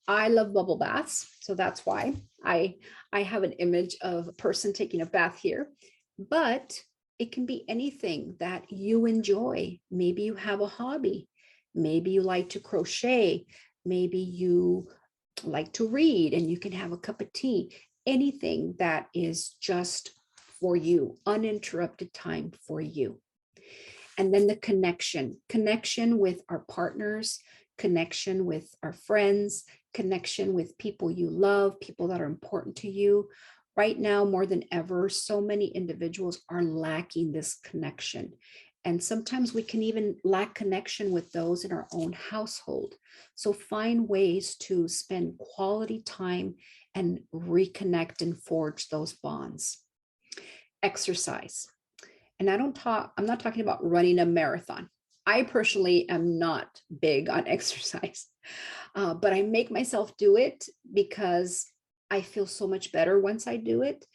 I love bubble baths, so that's why I have an image of a person taking a bath here, but it can be anything that you enjoy. Maybe you have a hobby. Maybe you like to crochet. Maybe you like to read and you can have a cup of tea. Anything that is just for you, uninterrupted time for you. And then the connection with our partners, connection with our friends, connection with people you love, people that are important to you. Right now, more than ever, so many individuals are lacking this connection. And sometimes we can even lack connection with those in our own household. So find ways to spend quality time and reconnect and forge those bonds. Exercise. And I'm not talking about running a marathon. I personally am not big on exercise, but I make myself do it because I feel so much better once I do it.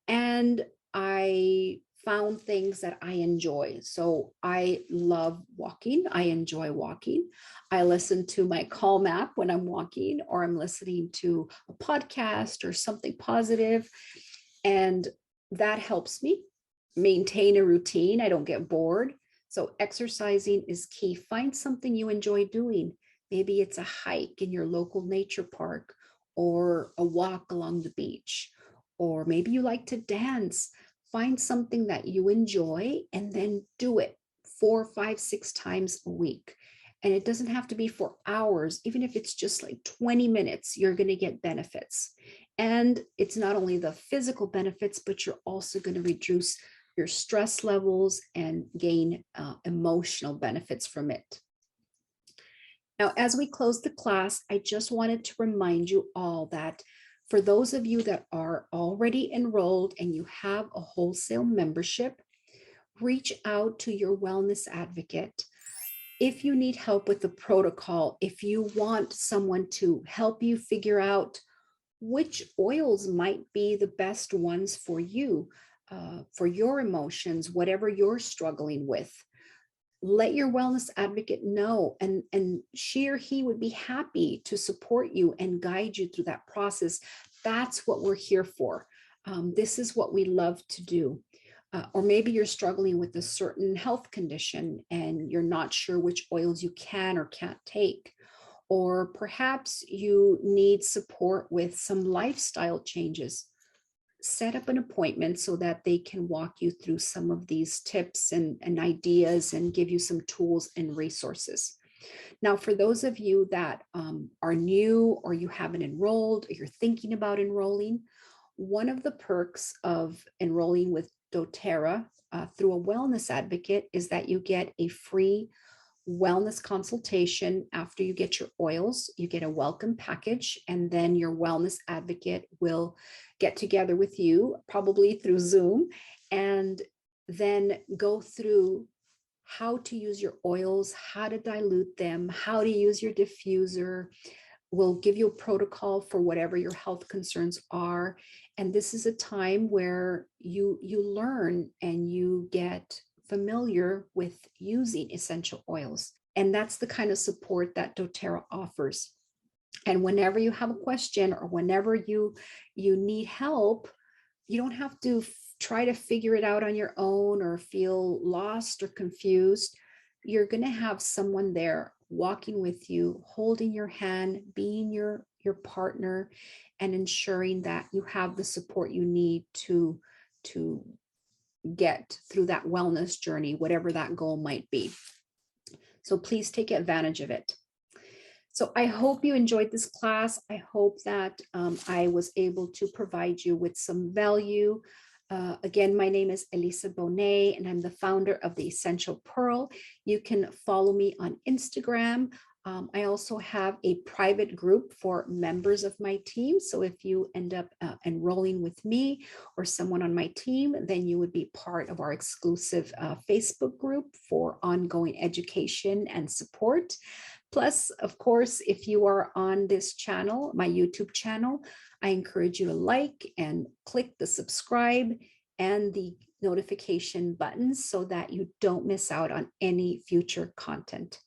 And I found things that I enjoy. So I love walking. I enjoy walking. I listen to my Calm app when I'm walking, or I'm listening to a podcast or something positive, and that helps me maintain a routine. I don't get bored. So exercising is key. Find something you enjoy doing. Maybe it's a hike in your local nature park, or a walk along the beach, or maybe you like to dance. Find something that you enjoy and then do it 4, 5, 6 times a week. And it doesn't have to be for hours. Even if it's just like 20 minutes, you're going to get benefits. And it's not only the physical benefits, but you're also going to reduce your stress levels and gain emotional benefits from it. Now, as we close the class, I just wanted to remind you all that for those of you that are already enrolled and you have a wholesale membership, reach out to your wellness advocate. If you need help with the protocol, if you want someone to help you figure out which oils might be the best ones for you, for your emotions, whatever you're struggling with, let your wellness advocate know, and she or he would be happy to support you and guide you through that process. That's what we're here for. This is what we love to do. Or maybe you're struggling with a certain health condition and you're not sure which oils you can or can't take. Or perhaps you need support with some lifestyle changes. Set up an appointment so that they can walk you through some of these tips and ideas and give you some tools and resources. Now, for those of you that are new, or you haven't enrolled, or you're thinking about enrolling, one of the perks of enrolling with doTERRA through a wellness advocate is that you get a free wellness consultation after you get your oils. You get a welcome package, and then your wellness advocate will get together with you, probably through Zoom, and then go through how to use your oils, how to dilute them, how to use your diffuser. We'll give you a protocol for whatever your health concerns are. And this is a time where you learn and you get familiar with using essential oils. And that's the kind of support that doTERRA offers. And whenever you have a question, or whenever you need help, you don't have to try to figure it out on your own or feel lost or confused. You're going to have someone there walking with you, holding your hand, being your your partner, and ensuring that you have the support you need to get through that wellness journey, whatever that goal might be. So please take advantage of it. So I hope you enjoyed this class. I hope that I was able to provide you with some value. Again, my name is Elisa Bonet, and I'm the founder of The Essential Pearl. You can follow me on Instagram. I also have a private group for members of my team. So if you end up enrolling with me or someone on my team, then you would be part of our exclusive Facebook group for ongoing education and support. Plus, of course, if you are on this channel, my YouTube channel, I encourage you to like and click the subscribe and the notification buttons so that you don't miss out on any future content.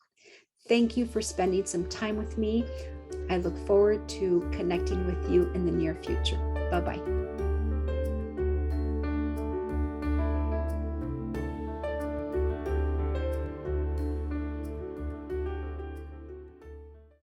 Thank you for spending some time with me. I look forward to connecting with you in the near future. Bye-bye.